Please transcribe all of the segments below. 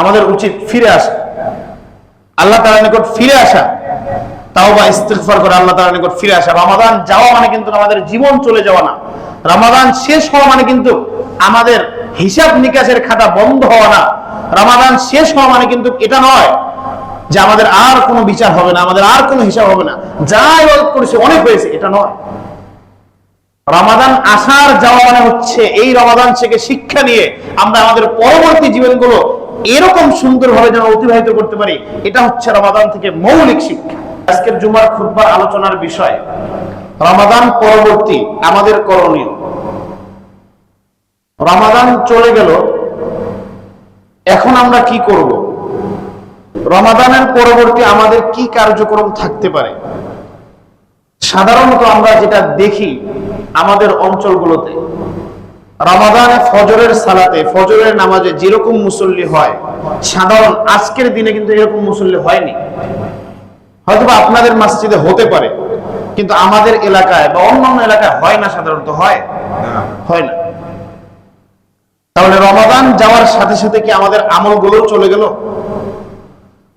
আমাদের উচিত ফিরে আসা, আল্লাহ তাআলার নিকট ফিরে আসা, তাওবা ইস্তিগফার করে আল্লাহ তাআলার নিকট ফিরে আসা। রমাদান যাওয়া মানে কিন্তু আমাদের জীবন চলে যাওয়া না। রমাদান শেষ হওয়া মানে কিন্তু আমাদের হিসাব নিকাশের খাতা বন্ধ হওয়া না। রমাদান শেষ হওয়া মানে কিন্তু এটা নয় যে আমাদের আর কোনো বিচার হবে না, আমাদের আর কোনো হিসাব হবে না, যা ইবাদত করেছে অনেক হয়েছে, এটা নয়। রমাদান আসার যাওয়া মানে হচ্ছে এই রমাদান থেকে শিক্ষা নিয়ে আমরা আমাদের পরবর্তী জীবনগুলো এরকম সুন্দরভাবে যেন অতিবাহিত করতে পারি, এটা হচ্ছে রমাদান থেকে মৌলিক শিক্ষা। আজকের জুমার খুতবার আলোচনার বিষয় রমাদান পরবর্তী আমাদের করণীয়। রমাদান চলে গেল, এখন আমরা কি করব? রমাদানের পরবর্তী আমাদের কি কার্যক্রম থাকতে পারে? সাধারণত আমরা যেটা দেখি আমাদের অঞ্চলগুলোতে, রমাদানে ফজরের সালাতে, ফজরের নামাজে যেরকম মুসল্লি হয়, সাধারণ আজকের দিনে কিন্তু এরকম মুসল্লি হয়নি। হয়তোবা আপনাদের মসজিদে হতে পারে, কিন্তু আমাদের এলাকায় বা অন্যান্য এলাকায় হয় না, সাধারণত হয় না। তাহলে রমাদান যাওয়ার সাথে সাথে কি আমাদের আমলগুলো চলে গেল?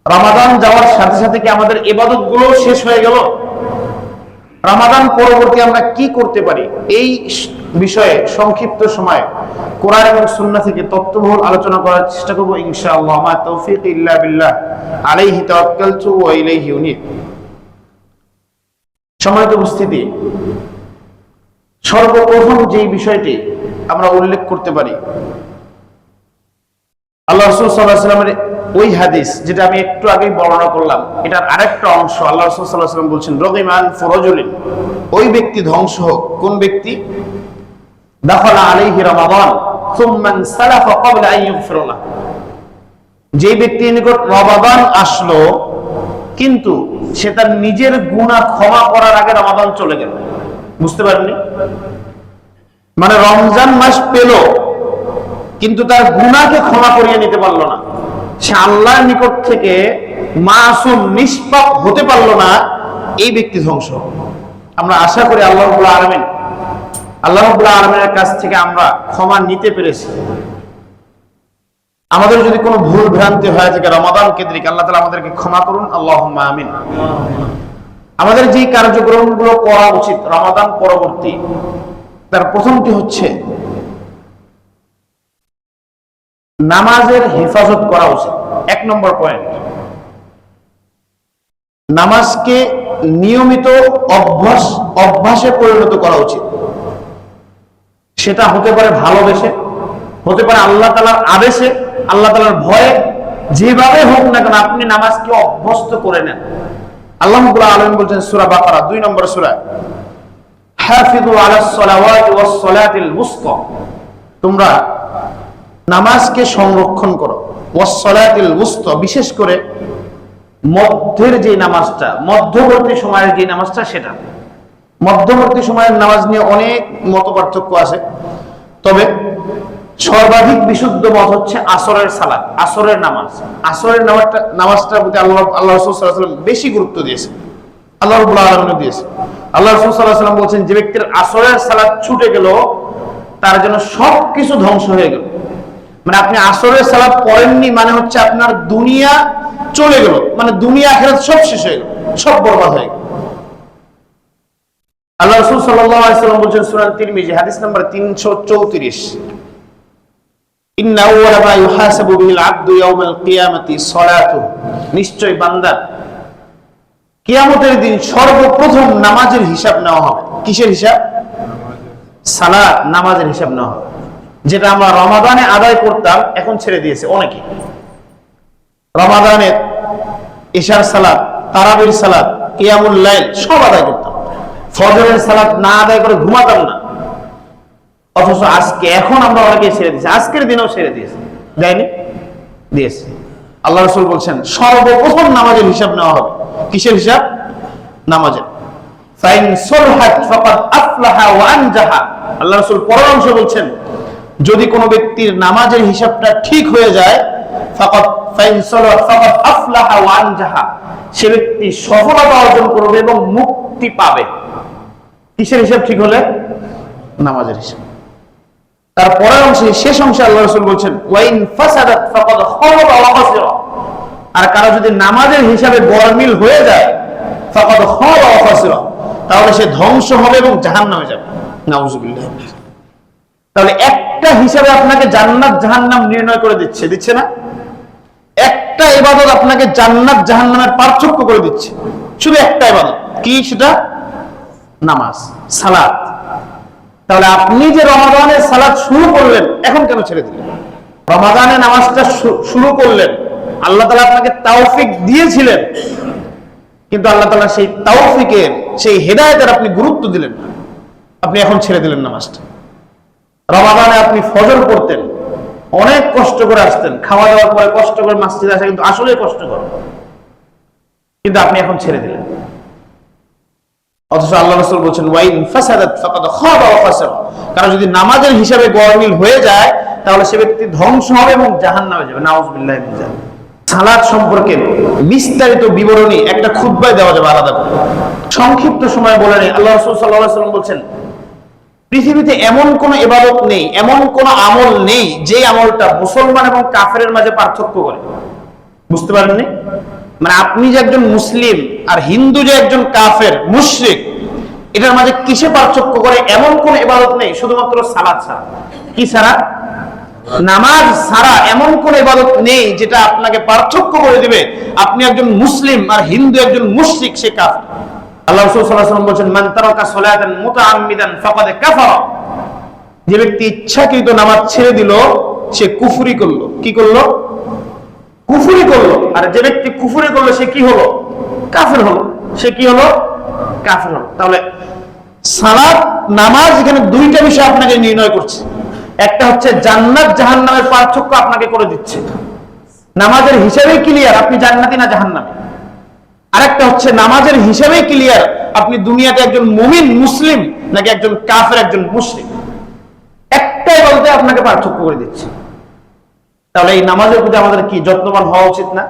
রমাদান যাওয়ার সাথে সাথে কি আমাদের ইবাদতগুলো শেষ হয়ে গেল? রমাদান পরবর্তী আমরা কি করতে পারি? এই বিষয়ে সংক্ষিপ্ত সময়ে কোরআন এবং সুন্নাহ থেকে তথ্যবহুল আলোচনা করার চেষ্টা করব ইনশাআল্লাহ। মা তাওফীক ইল্লা বিল্লাহ, আলাইহি তাওয়াক্কালতু ওয়া ইলাইহি উনীব। সম্মানিত উপস্থিতি, সর্বপ্রথম যে বিষয়টি আমরা উল্লেখ করতে পারি, আল্লাহ রাসূল সাল্লাল্লাহু আলাইহি ওয়াসাল্লামের ওই হাদিস যেটা আমি একটু আগেই বর্ণনা করলাম, এটার আরেকটা অংশ। আল্লাহ রাসূল সাল্লাল্লাহু আলাইহি ওয়াসাল্লাম বলছেন, রগিমান ফুরাজুলিন, ওই ব্যক্তি ধ্বংস হোক। কোন ব্যক্তি? দাখালা আলাইহি রমাদান সুম্মান সালাফা ক্বাবলা আন ইগফিরা লাহু, যে ব্যক্তির নিকট রমাদান আসলো কিন্তু সে তার নিজের গুনাহ ক্ষমা করার আগে রমাদান চলে গেল। বুঝতে পারেননি? মানে রমজান মাস পেল কিন্তু তার গুনাহকে ক্ষমা করিয়ে নিতে পারলো না, সে আল্লাহর নিকট থেকে মাসুম নিষ্পাপ হতে পারলো না, এই ব্যক্তি ধ্বংস। আমরা আশা করি আল্লাহ রাব্বুল আলামিনের কাছ থেকে আমরা ক্ষমা নিতে পেরেছি। আমাদের যদি কোনো ভুল ভ্রান্তি হয়ে থাকে রমাদান কেন্দ্রিক, আল্লাহ তাআলা আমাদেরকে ক্ষমা করুন, আল্লাহুম্মা আমিন। আমাদের যে কার্যক্রমগুলো করা উচিত রমাদান পরবর্তী, তার প্রথমটি হচ্ছে নামাজের হেফাজত করা উচিত। 1 নম্বর পয়েন্ট, নামাজকে নিয়মিত অভ্যাসে পরিণত করা উচিত। সেটা হতে পারে ভালোবেসে, হতে পারে আল্লাহ তাআলার আদেশে, আল্লাহ তাআলার ভয়ে, যেভাবে হোক না কেন আপনি নামাজকে অভ্যস্ত করে নেন। আল্লাহ রাব্বুল আলামিন বলছেন সূরা বাকারা 2 নম্বর সূরা, হাফিযু আলাস সালাওয়াতি ওয়াস সালাতিল মুসতা, তোমরা নামাজকে সংরক্ষণ করো, ওয়াস সালাতিল মুসতা, বিশেষ করে মধ্যের যে নামাজটা, মধ্যবর্তী সময়ের যে নামাজটা, সেটা। মধ্যবর্তী সময়ের নামাজ নিয়ে অনেক মতপার্থক্য আছে, তবে সর্বাধিক বিশুদ্ধ মত হচ্ছে আসরের সালাত, আসরের নামাজ। আসরের নামাজটার প্রতি আল্লাহ রাসূল সাল্লাল্লাহু আলাইহি ওয়াসাল্লাম বেশি গুরুত্ব দিয়েছে, আল্লাহ রাব্বুল আলামিন দিয়েছে। আল্লাহ রাসূল সাল্লাল্লাহু আলাইহি ওয়াসাল্লাম বলেছেন, যে ব্যক্তির আসরের সালাত ছুটে গেল তার জন্য সবকিছু ধ্বংস হয়ে গেল। মানে আপনি আসরের সালাত পড়েননি মানে হচ্ছে আপনার দুনিয়া চলে গেল, মানে দুনিয়া আখিরাত সব শেষ হয়ে গেল, সব বরবাদ হয়ে গেল। আল্লাহ রাসূল সাল্লাল্লাহু আলাইহি ওয়াসাল্লাম বলেছেন সূরা তিরমিজি হাদিস নাম্বার 334, ইন্না আউওয়ালা মা ইউহাসাবু বিহিল আবদু ইয়াউমাল কিয়ামাতি সালাতুহু, নিশ্চয় বান্দা কিয়ামতের দিন সর্বপ্রথম নামাজের হিসাব নেওয়া হবে। কিসের হিসাব? সালাত, নামাজের হিসাব নেওয়া হবে। যেটা আমরা রমাদানে আদায় করতাম এখন ছেড়ে দিয়েছে অনেকে। রমাদানের ইশার সালাত, তারাবির সালাত, কিয়ামুল লাইল সব আদায় করতাম, ফজরের সালাত না আদায় করে ঘুমাতাম না। অথচ আজকে এখন আমরা অনেকে ছেড়ে দিয়েছি, আজকের দিনেও ছেড়ে দিয়েছে, দেয়নি? দিয়েছে। আল্লাহ রাসূল বলছেন সর্বপ্রথম নামাজের হিসাব নেওয়া হবে। কিসের হিসাব? নামাজের। ফাইন সুলহাত ফাকাদ আফলাহা ওয়া আনজাহা, আল্লাহ রাসূল পরের অংশে বলছেন, যদি কোনো ব্যক্তির নামাজের হিসাবটা ঠিক হয়ে যায়, ফাকাদ ফাইন সুলহাত ফাকাদ আফলাহা ওয়া আনজাহা, সে ব্যক্তি সফলতা অর্জন করবে এবং মুক্তি পাবে। কিসের হিসাব ঠিক হলে? নামাজের হিসাব। তারপরের অংশে, শেষ অংশে আল্লাহ রাসূল বলছেন ওয়াইন ফাসাদাত ফাকাদ খাবা ওয়া খাসিরা, আর কারো যদি নামাজের হিসাবে গরমিল হয়ে যায় ফাকাদ খাবা ওয়া খাসিরা, তাহলে সে ধ্বংস হবে এবং জাহান্নামে যাবে। নাউযুবিল্লাহ। তাহলে একটা হিসাবে আপনাকে জান্নাত জাহান্নাম নির্ণয় করে দিচ্ছে না? একটা ইবাদত আপনাকে জান্নাত জাহান্নামের পার্থক্য করে দিচ্ছে, শুধু একটা ইবাদত। কি সেটা? নামাজ, সালাত। তাহলে আপনি যে রমাদানে সালাত শুরু করলেন, এখন কেন ছেড়ে দিলেন? রমাদানে নামাজটা শুরু করলেন, আল্লাহ তাআলা আপনাকে তৌফিক দিয়েছিলেন, কিন্তু আল্লাহ তাআলা সেই তৌফিকের, সেই হেদায়েতের আপনি গুরুত্ব দিলেন না, আপনি এখন ছেড়ে দিলেন নামাজটা। রমাদানে আপনি ফজর পড়তেন, অনেক কষ্ট করে আসতেন, খাওয়া দাওয়ার পরে কষ্ট করে মসজিদে আসা কিন্তু আসলে কষ্টকর, কিন্তু আপনি এখন ছেড়ে দিলেন। অথচ আল্লাহ রাসূল বলেন ওয়াইন ফাসাদাত ফাকাদ খাবা ওয়া খাসিরা, কারণ যদি নামাজের হিসাবে গরমিল হয়ে যায় তাহলে সে ব্যক্তি ধ্বংস হবে এবং জাহান্নামে যাবে। নাউযুবিল্লাহ মিন যালিক। সালাত সম্পর্কে বিস্তারিত বিবরণী একটা খুতবায় দেওয়া যাবে আলাদা করে, সংক্ষিপ্ত সময় বলে নেই। আল্লাহ রাসূল সাল্লাল্লাহু আলাইহি ওয়াসাল্লাম বলেন পৃথিবীতে এমন কোন ইবাদত নেই, এমন কোন আমল নেই যে আমলটা মুসলমান এবং কাফেরের মাঝে পার্থক্য করে। বুঝতে পারেননি? মানে আপনি যে একজন মুসলিম আর হিন্দু যে একজন কাফের মুশরিক, এটার মাঝে কিসে পার্থক্য করে এমন কোন ইবাদত নেই, শুধুমাত্র সালাত ছাড়া। কি ছাড়া? নামাজ ছাড়া এমন কোন ইবাদত নেই যেটা আপনাকে পার্থক্য করে দিবে আপনি একজন মুসলিম আর হিন্দু একজন মুশরিক, সে কাফের। আল্লাহ রাসূল সাল্লাল্লাহু আলাইহি ওয়াসাল্লাম বলেন মান তারাকা সালাতান মুতাআম্মিদান ফাকাদ কাফারা, যে ব্যক্তি ইচ্ছাকৃত নামাজ ছেড়ে দিল সে কুফরি করলো। কি করলো? কুফরি করলো। আর যে ব্যক্তি কুফরি করলো সে কি হলো? কাফের হলো। সে কি হলো? কাফের হলো। তাহলে সালাত, নামাজ, এখানে দুইটা বিষয় আপনাকে নির্ণয় করছে। একটা হচ্ছে জান্নাত জাহান্নামের পার্থক্য আপনাকে করে দিচ্ছে, নামাজের হিসাবেই ক্লিয়ার আপনি জান্নাতি না জাহান্নামী। আরেকটা হচ্ছে নামাজের হিসাবেই ক্লিয়ার আপনি দুনিয়াতে একজন মুমিন মুসলিম নাকি একজন কাফের, একজন মুশরিক। একটাই বলতে আপনাকে পার্থক্য করে দিচ্ছে। তাহলে এই নামাজের প্রতি আমাদের কি যত্নবান হওয়া উচিত না?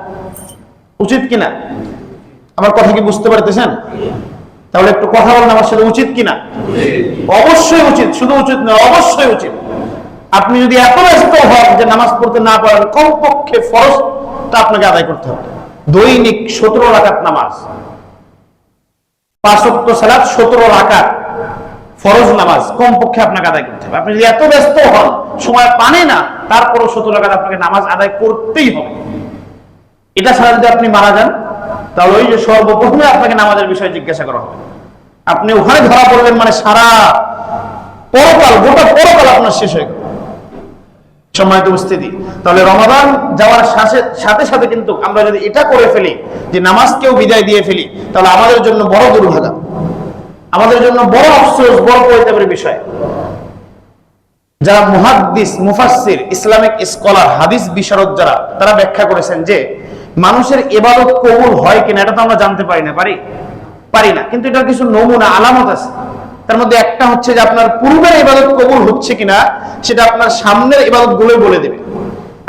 উচিত কিনা? আমার কথা কি বুঝতে পারতেছেন? তাহলে একটু কথা বলেন আমার সাথে, উচিত কিনা? অবশ্যই উচিত। শুধু উচিত নয়, অবশ্যই উচিত। আপনি যদি এত ব্যস্ত হন যে নামাজ পড়তে না পারেন, কমপক্ষে ফরজটা আপনাকে আদায় করতে হবে। দৈনিক 17 রাকাত নামাজ, 5 ওয়াক্ত সালাত, 17 রাকাত ফরজ নামাজ কমপক্ষে আপনাকে আদায় করতে হবে। আপনি যদি এত ব্যস্ত হন, সময় পানে না, তারপরও 17 রাকাত আপনাকে নামাজ আদায় করতেই হবে। এটা ছাড়া যদি আপনি মারা যান, তাহলে ওই যে সর্বপ্রথমে আপনাকে নামাজের বিষয়ে জিজ্ঞাসা করা হবে। আপনি ওখানে ধরা পড়লেন মানে সারা পরকাল, গোটা পরকাল আপনার শেষ হয়ে গেল। সম্মানিত উপস্থিতি, তাহলে রমাদান যাওয়ার সাথে সাথে কিন্তু আমরা যদি এটা করে ফেলি যে নামাজকেও বিদায় দিয়ে ফেলি, তাহলে আমাদের জন্য বড় দুর্ভাগা, আমাদের জন্য বড় আফসোস, বড় পরিতাপের বিষয়। যারা মুহাদ্দিস, মুফাসসির, ইসলামিক স্কলার, হাদিস বিশারদ যারা, তারা ব্যাখ্যা করেছেন যে মানুষের ইবাদত কবুল হয় কিনা এটা তো আমরা জানতে পারি না, কিন্তু এটার কিছু নমুনা আলামত আছে। তার মধ্যে একটা হচ্ছে যে আপনার পূর্বের ইবাদত কবুল হচ্ছে কিনা সেটা আপনার সামনের ইবাদত গুলো বলে দেবে।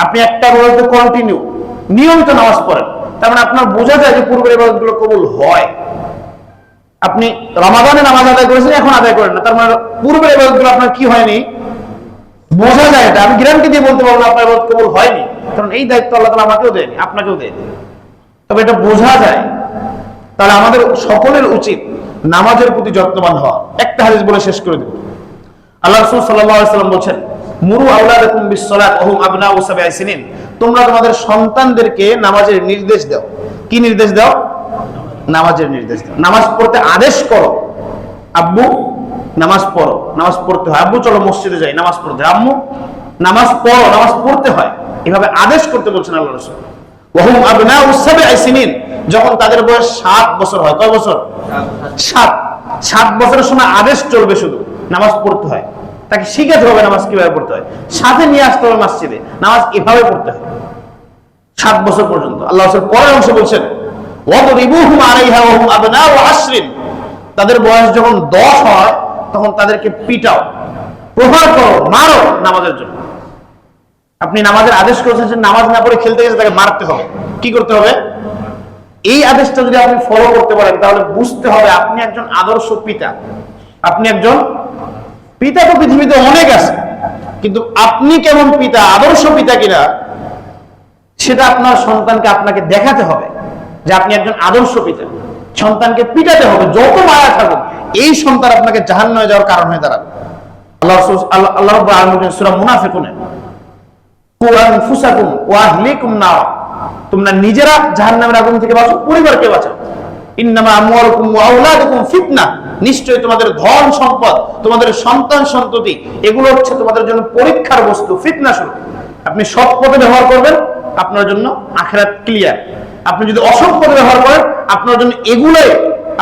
আপনি একটা ইবাদতে কন্টিনিউ নিয়মিত নামাজ পড়েন, তার মানে আপনার বোঝা যায় যে পূর্বের ইবাদত গুলো কবুল হয়। আপনি রমাদানে নামাজ আদায় করেছেন, এখন আদায় করেন না, তার মানে পূর্বের ইবাদত গুলো আপনার কি হয়নি, বোঝা যায়। এটা আমি গ্যারান্টি দিয়ে বলতে পারবো না আপনার ইবাদত কবুল হয়নি, কারণ এই দায়িত্ব আল্লাহ তাআলা আমাকেও দেয়নি, আপনাকেও দেয়নি, তবে এটা বোঝা যায়। তাহলে আমাদের সকলের উচিত নামাজের প্রতি যত্নবান হওয়া। একটা হাদিস বলে শেষ করে দেব। আল্লাহ রাসূল সাল্লাল্লাহু আলাইহি ওয়াসাল্লাম বলেন মুরু আওলাদাকুম বিস-সালাত ওয়া হুম আবনাউ 7 সিনিন, তোমরা তোমাদের সন্তানদেরকে নামাজের নির্দেশ দাও। কি নির্দেশ দাও? নামাজের নির্দেশ দাও। নামাজ পড়তে আদেশ করো। আব্বু নামাজ পড়ো, নামাজ পড়তে হয়। আব্বু চলো মসজিদে যাই, নামাজ পড়তে হয়। আম্মু নামাজ পড়ো, নামাজ পড়তে হয়। এভাবে আদেশ করতে বলছেন আল্লাহ রাসূল। ওয়া হুম আবনাউ 7 সিনিন, যখন তাদের বয়স 7 বছর হয়। কয় বছর? 7 বছরের সময় আদেশ চলবে, শুধু নামাজ পড়তে হয়। তাকে শিখাতে হবে নামাজ কিভাবে পড়তে হয়, সাথে নিয়ে আসতে হবে মসজিদে, নামাজ এভাবে পড়তে হয় 7 বছর পর্যন্ত। আল্লাহ রাসূল পরের অংশে বলছেন ওয়াদরিবুহুম আলাইহা ওয়া হুম আবনাউ 10, তাদের বয়স যখন 10 হয় তখন তাদেরকে পিটাও, প্রহার করো, মারো নামাজের জন্য। আপনি নামাজের আদেশ করেছেন, নামাজ না পড়ে খেলতে গেছে, তাকে মারতে হবে। কি করতে হবে? এই আদেশটা যদি আপনি ফলো করতে পারেন তাহলে বুঝতে হবে আপনি একজন আদর্শ পিতা। আপনি একজন পিতা। তো পৃথিবীতে অনেক আছে, কিন্তু আপনি কেমন পিতা, আদর্শ পিতা কিনা, সেটা আপনার সন্তানকে আপনাকে দেখাতে হবে যে আপনি একজন আদর্শ পিতা। সন্তানকে পিটাতে হবে, যত মায়া থাকুক, এই সন্তান আপনাকে জাহান্নামে যাওয়ার কারণ হয়ে দাঁড়াবে। আল্লাহ রাব্বুল আলামিন সূরা মুনাফিকুনে, কু আনফুসাকুম ওয়া আহলিকুম নার, তোমরা নিজেরা জাহান্নামের আগুন থেকে বাঁচো, পরিবারকে বাঁচাও। ইন্নামা আমওয়ালুকুম ওয়া আওলাদুকুম ফিতনা, নিশ্চয়ই তোমাদের ধন সম্পদ, তোমাদের সন্তান সন্ততি, এগুলো হচ্ছে তোমাদের জন্য পরীক্ষার বস্তু, ফিতনা স্বরূপ। আপনি সৎ পথে ব্যবহার করবেন, আপনার জন্য আখিরাত ক্লিয়ার। আপনি যদি অসৎ পথে ব্যবহার করেন, আপনার জন্য এগুলোই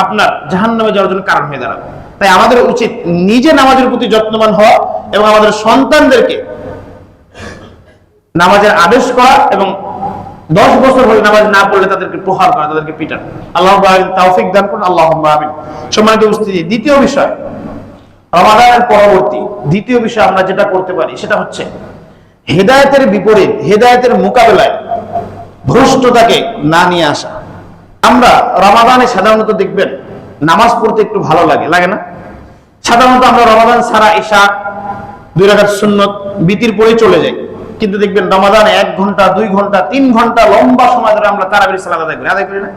আপনার জাহান্নামে যাওয়ার জন্য কারণ হয়ে দাঁড়াবে। তাই আমাদের উচিত নিজে নামাজের প্রতি যত্নবান হওয়া এবং আমাদের সন্তানদেরকে নামাজের আদেশ করা, এবং 10 বছর হলে নামাজ না পড়লে তাদেরকে প্রহার করা, তাদেরকে পিটান। আল্লাহ তৌফিক দান করুন, আল্লাহুম্মা আমিন। সম্মানিত উপস্থিতি, দ্বিতীয় বিষয়, রমাদানের পরবর্তী দ্বিতীয় বিষয় আমরা যেটা করতে পারি সেটা হচ্ছে হেদায়েতের বিপরীত, হেদায়েতের মোকাবেলায় ভ্রষ্টতাকে না নিয়ে আসা। আমরা রমাদানে সাধারণত দেখবেন নামাজ পড়তে একটু ভালো লাগে, লাগে না? সাধারণত আমরা রমাদান ছাড়া ঈশা 2 রাকাত সুন্নত বিতির পরে চলে যাই, কিন্তু দেখবেন রমাদানে 1 ঘন্টা 2 ঘন্টা 3 ঘন্টা লম্বা সময় ধরে আমরা তারাবির সালাত আদায় করি না?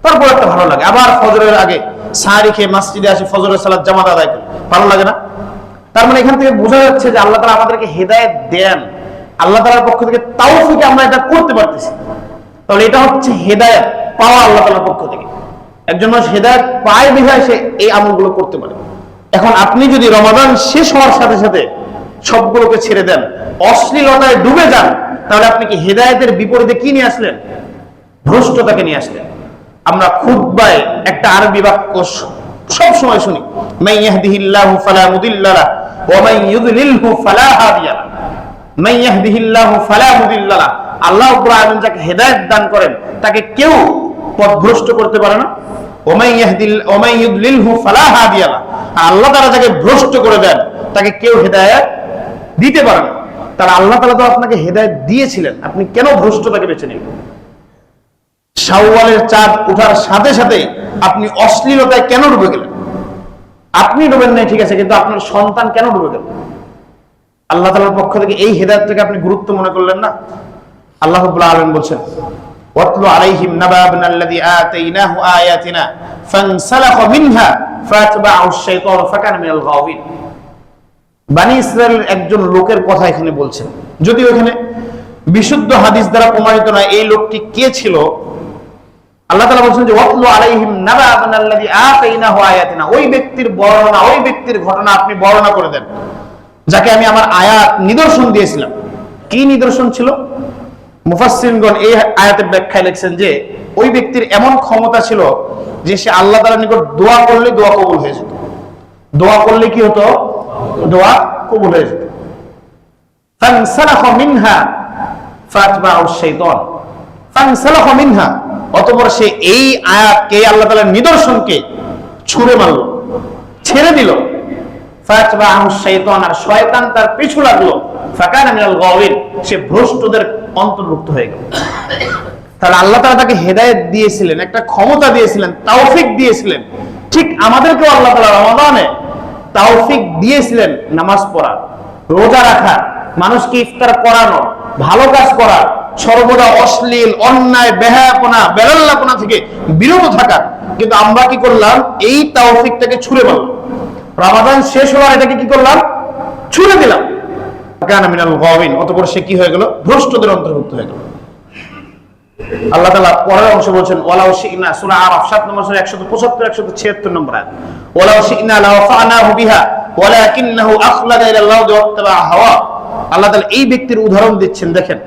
তারপর একটা ভালো লাগে। আবার ফজরের আগে সাহারি খেয়ে মসজিদে আসি, ফজরের সালাত জামাত আদায় করি, ভালো লাগে না? তার মানে এখান থেকে বোঝা যাচ্ছে যে আল্লাহ তাআলা আমাদেরকে হেদায়েত দেন, আল্লাহ তাআলার পক্ষ থেকে তাওফিকে আমরা এটা করতে পারতেছি। তাহলে এটা হচ্ছে হেদায়েত পাওয়া আল্লাহ তাআলার পক্ষ থেকে। একজন মানুষ হেদায়েত পায় বিধায় সে এই আমলগুলো করতে পারে। এখন আপনি যদি রমাদান শেষ হওয়ার সাথে সাথে সবগুলোকে ছেড়ে দেন, অশ্লীলতায় ডুবে যান, তাহলে আপনি কি হেদায়েতের বিপরীতে কি নিয়ে আসলেন? ভ্রষ্টতাকে নিয়ে আসলেন। আমরা খুতবায় একটা আরবি বাক্য সব সময় শুনি, মান ইয়াহদিহিল্লাহু ফালা মুদিল্লা লাহু ওয়া মান ইউদ্লিলহু ফালা হাদিয়া লাহু। মান ইয়াহদিহিল্লাহু ফালা মুদিল্লা লাহু, আল্লাহ রাব্বুল আলামিন যাকে হেদায়েত দান করেন তাকে কেউ পথভ্রষ্ট করতে পারে না। ওয়া মান ইউদ্লিলহু ফালা হাদিয়া লাহু, আল্লাহ তাআলা যাকে ভ্রষ্ট করে দেন তাকে কেউ হেদায়েত দিতে পারে না। তাহলে আল্লাহ তাআলা তো আপনাকে হেদায়েত দিয়েছিলেন, আপনি কেন ভ্রষ্টতাকে বেছে নিলেন? শাওয়ালের চাঁদ ওঠার সাথে সাথে আপনি অশ্লীলতায় কেন ডুবে গেলেন? আপনি ডুবেন নাই ঠিক আছে, কিন্তু আপনার সন্তান কেন ডুবে গেল? আল্লাহ তাআলার পক্ষ থেকে এই হেদায়েতটাকে আপনি গুরুত্ব মনে করলেন না? আল্লাহ রাব্বুল আলামিন বলছেন, ওয়াতলু আলাইহিম নাবা ইবনাল্লাযী আতাইনাহু আয়াতিনা ফানসালাখা মিনহা ফাতবা'আহু আশ-শাইতানু ফাকানা মিনাল গাওয়িন। বনি ইসরাইলের একজন লোকের কথা এখানে বলছেন, যদিও এখানে বিশুদ্ধ হাদিস দ্বারা প্রমাণিত নয় এই লোকটি কে ছিল। আল্লাহ তাআলা বলছেন যে ওয়াতলু আলাইহিম নাবা ইবনাল্লাযী আতাইনাহু আয়াতিনা, ওই ব্যক্তির বর্ণনা, ওই ব্যক্তির ঘটনা আপনি বর্ণনা করে দেন যাকে আমি আমার আয়াত নিদর্শন দিয়েছিলাম। কি নিদর্শন ছিল? মুফাসসিরগণ এই আয়াতের ব্যাখ্যায় লিখছেন যে ওই ব্যক্তির এমন ক্ষমতা ছিল যে সে আল্লাহ তাআলার নিকট দোয়া করলে দোয়া কবুল হয়ে যেত। দোয়া করলে কি হতো? দোয়া কবুল হয়ে যেত। ফানসালাখা মিনহা ফাতবা'আহু আশ-শাইতান, ফানসালাখা মিনহা, অতঃপর সে এই আয়াতকে, আল্লাহ তাআলার নিদর্শনকে ছুঁড়ে মারল, ছেড়ে দিল। ফাতবা'আহু আশ-শাইতান, আর শয়তান তার পিছু লাগলো। ফাকানা মিনাল গাওয়িন, সে ভ্রষ্টদের অন্তর্ভুক্ত হয়ে গেল। তাহলে আল্লাহ তাআলা তাকে হেদায়েত দিয়েছিলেন, একটা ক্ষমতা দিয়েছিলেন, তাওফিক দিয়েছিলেন। ঠিক আমাদেরকেও আল্লাহ তাআলা রমাদানে তাওফিক দিয়েছিলেন নামাজ পড়া, রোজা রাখা, মানুষকে ইফতার করানো, ভালো কাজ করা, সর্বদা অশ্লীল, অন্যায়, বেহায়াপনা, বেলাল্লাপনা থেকে বিরত থাকা। কিন্তু আমরা কি করলাম? এই তাওফিকটাকে ছুঁড়ে মারলাম। রমাদান শেষ হওয়ার এটাকে কি করলাম? ছুঁড়ে দিলাম। কানা মিনাল গাওয়িন, অতঃপর সে কি হয়ে গেল? ভ্রষ্টদের অন্তর্ভুক্ত হয়ে গেল। আল্লাহ তাআলা পরের অংশ বলছেন, ওয়ালাউ শি'না, সূরা আরাফ 7 নম্বর সূরা 175 176 নম্বর আয়াত, ওয়ালাউ শি'না লাওয়াফা'নাহু বিহা ওয়ালাকিন্নাহু আখলাদা ইলাল আরদি ওয়াত্তাবা'a হাওয়া। আল্লাহ তাআলা এই ব্যক্তির উদাহরণ দিচ্ছেন, দেখেন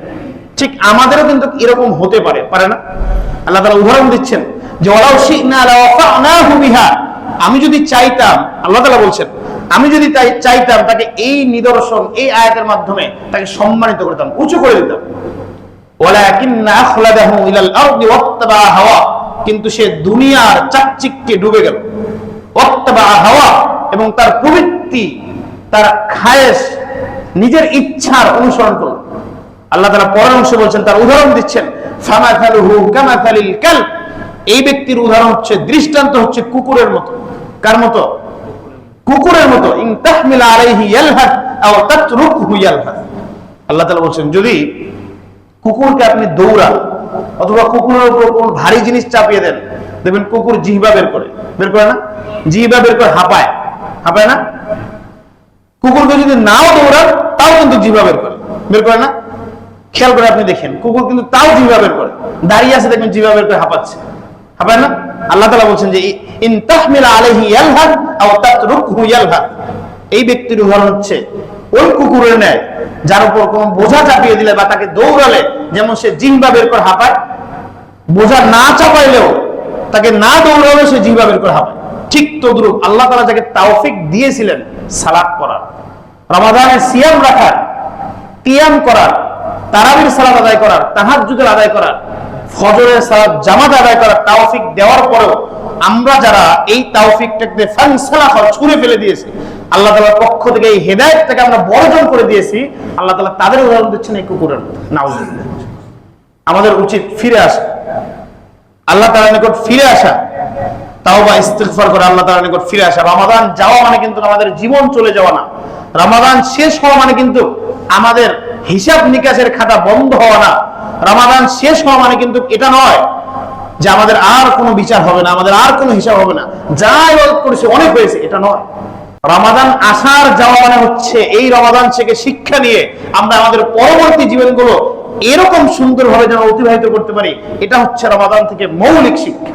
ঠিক আমাদেরও কিন্তু এরকম হতে পারে, পারে না? আল্লাহ তাআলা উদাহরণ দিচ্ছেন যে ওয়ালাউ শি'না লাওয়াফা'নাহু বিহা, আমি যদি চাইতাম, আল্লাহ তাআলা বলছেন, আমি যদি চাইতাম তাকে এই নিদর্শন, এই আয়াতের মাধ্যমে তাকে সম্মানিত করতাম, উঁচু করে দিতাম। ওয়ালাকিন্না আখলাদাহু ইলাল আরদি ওয়াত্তাবা'a হাওয়া, কিন্তু সে দুনিয়ার চাকচিক্যে ডুবে গেল। ওয়াত্তাবা'a হাওয়া, এবং তার প্রবৃত্তি, তার খায়েশ, নিজের ইচ্ছার অনুসরণ করল। আল্লাহ তাআলা পরের অংশে বলছেন, তার উদাহরণ দিচ্ছেন, ফামাথালুহু কামাথালিল কালব, এই ব্যক্তির উদাহরণ হচ্ছে, দৃষ্টান্ত হচ্ছে কুকুরের মতো। কার মতো? কুকুরের মতো। ইন তাহমিল আলাইহি ইয়ালহাদ আও তাতরুকহু ইয়ালহাস। আল্লাহ তাআলা বলছেন যদি কুকুরকে আপনি দৌড়ান অথবা কুকুরের উপর কোন ভারী জিনিস চাপিয়ে দেন, দেখবেন কুকুর জিহ্বা বের করে না, জিহ্বা বের করে হাঁপায় না। কুকুরকে যদি নাও দৌড়ান তাও কিন্তু জিহ্বা বের করে না। খেয়াল করে আপনি দেখেন কুকুর কিন্তু তাও জিহ্বা বের করে, দাঁড়িয়ে আছে দেখবেন জিহ্বা বের করে হাঁপায় না। আল্লাহ তাআলা বলছেন যে ইন তাহমিল আলাইহি ইয়ালহাস আও তাতরুকহু ইয়ালহাস। এই ব্যক্তির উদাহরণ হচ্ছে ওই কুকুরের ন্যায় যার উপর কোন বোঝা চাপিয়ে দিলে বা তাকে দৌড়ালে যেমন সে জিহ্বা বের করে হাঁপায়, বোঝা না চাপাইলেও তাকে না দৌড়ালেও সে জিহ্বা বের করে হাঁপায়, ঠিক তদ্রুপ আল্লাহ তাআলা যাকে তাওফিক দিয়েছিলেন সালাত পড়ার, রমাদানে সিয়াম রাখার, কিয়াম করার, তারাবির সালাত আদায় করার, তাহাজ্জুদের আদায় করার, ফজরের সালাত জামাত আদায় করার তাওফিক দেওয়ার পরেও আমরা যারা এই তাওফিকটাকে ফানসালাখা ছুঁড়ে ফেলে দিয়েছি, আল্লাহ তাআলার পক্ষ থেকে এই হেদায়েতটাকে আমরা বর্জন করে দিয়েছি, আল্লাহ তাআলা তাদের উদাহরণ দিচ্ছেন এই কুকুরের। নাউজুবিল্লাহ। আমাদের উচিত ফিরে আসা, আল্লাহ তাআলার নিকট ফিরে আসা, তাওবা ইস্তিগফার করে আল্লাহ তাআলার নিকট ফিরে আসা। রমাদান যাওয়া মানে কিন্তু আমাদের জীবন চলে যাওয়া না, রমাদান শেষ হওয়া মানে কিন্তু আমাদের হিসাব নিকাশের খাতা বন্ধ হওয়া না, রমাদান শেষ হওয়া মানে কিন্তু এটা নয় যে আমাদের আর কোনো বিচার হবে না, আমাদের আর কোনো হিসাব হবে না, যা ইবাদত করেছে অনেক হয়েছে, এটা নয়। রমাদান আসার যাওয়া মানে হচ্ছে এই রমাদান থেকে শিক্ষা নিয়ে আমরা আমাদের পরবর্তী জীবনগুলো এরকম সুন্দরভাবে যেন অতিবাহিত করতে পারি, এটা হচ্ছে রমাদান থেকে মৌলিক শিক্ষা।